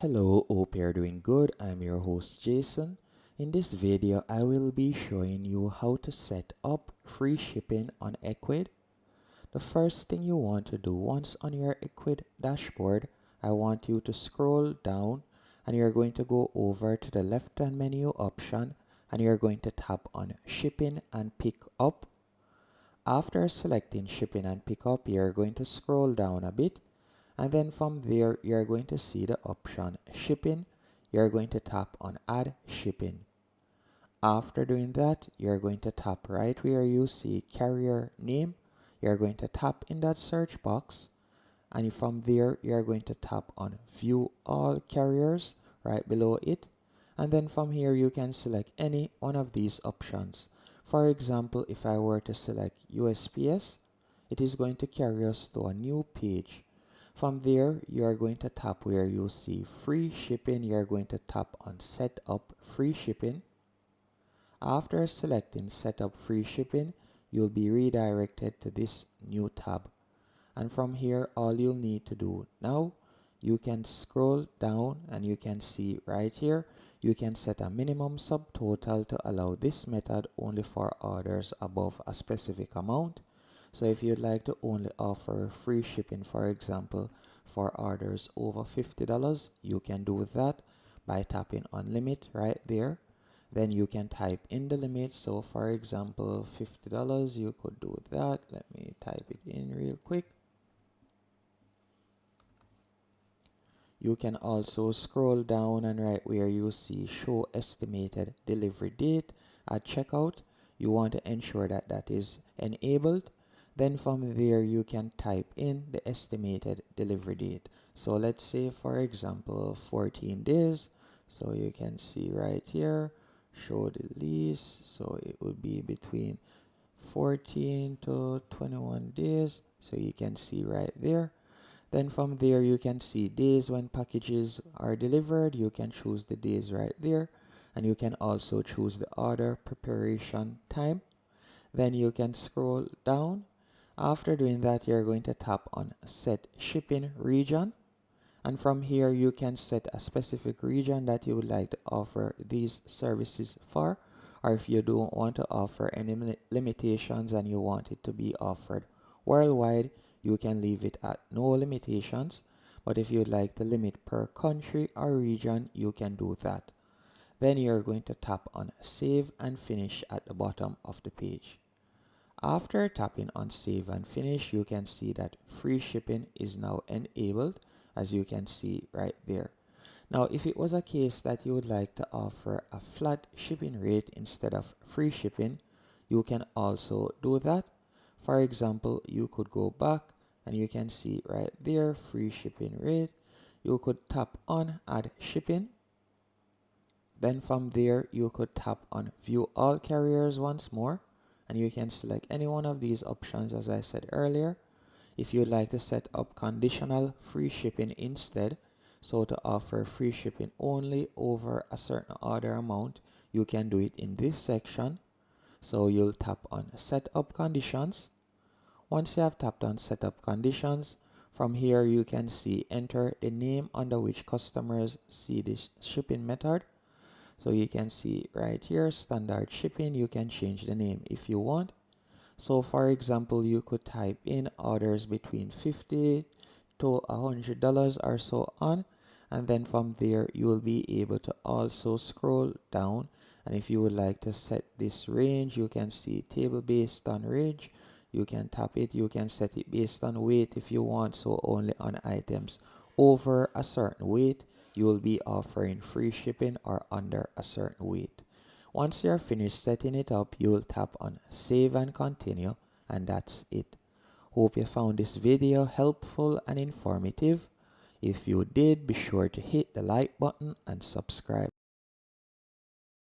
Hello, hope you're doing good. I'm your host Jason. In this video, I will be showing you how to set up free shipping on Ecwid. The first thing you want to do once on your Ecwid dashboard, I want you to scroll down and you're going to go over to the left hand menu option and you're going to tap on shipping and pick up. After selecting shipping and pick up, you're going to scroll down a bit. And then from there, you're going to see the option shipping. You're going to tap on add shipping. After doing that, you're going to tap right where you see carrier name. You're going to tap in that search box. And from there, you're going to tap on view all carriers right below it. And then from here, you can select any one of these options. For example, if I were to select USPS, it is going to carry us to a new page. From there, you are going to tap where you see free shipping. You're going to tap on set up free shipping. After selecting set up free shipping, you'll be redirected to this new tab. And from here, all you'll need to do now, you can scroll down and you can see right here, you can set a minimum subtotal to allow this method only for orders above a specific amount. So if you'd like to only offer free shipping, for example, for orders over $50, you can do that by tapping on limit right there. Then you can type in the limit. So for example, $50, you could do that. Let me type it in real quick. You can also scroll down and right where you see show estimated delivery date at checkout, you want to ensure that that is enabled. Then from there, you can type in the estimated delivery date. So let's say, for example, 14 days. So you can see right here, show the lease. So it would be between 14 to 21 days. So you can see right there. Then from there, you can see days when packages are delivered. You can choose the days right there. And you can also choose the order preparation time. Then you can scroll down. After doing that, you're going to tap on set shipping region. And from here, you can set a specific region that you would like to offer these services for. Or if you don't want to offer any limitations and you want it to be offered worldwide, you can leave it at no limitations. But if you'd like to limit per country or region, you can do that. Then you're going to tap on save and finish at the bottom of the page. After tapping on save and finish, you can see that free shipping is now enabled, as you can see right there. Now, if it was a case that you would like to offer a flat shipping rate instead of free shipping, you can also do that. For example, you could go back and you can see right there, free shipping rate. You could tap on add shipping. Then from there, you could tap on view all carriers once more. And you can select any one of these options, as I said earlier. If you'd like to set up conditional free shipping instead, so to offer free shipping only over a certain order amount, you can do it in this section. So you'll tap on set up conditions. Once you have tapped on set up conditions, from here you can see enter the name under which customers see this shipping method. So you can see right here, standard shipping. You can change the name if you want. So for example, you could type in orders between $50 to $100 or so on. And then from there, you will be able to also scroll down. And if you would like to set this range, you can see table based on range. You can tap it. You can set it based on weight if you want. So only on items over a certain weight, you will be offering free shipping, or under a certain weight. Once you're finished setting it up, you will tap on save and continue, and that's it. Hope you found this video helpful and informative. If you did, be sure to hit the like button and subscribe.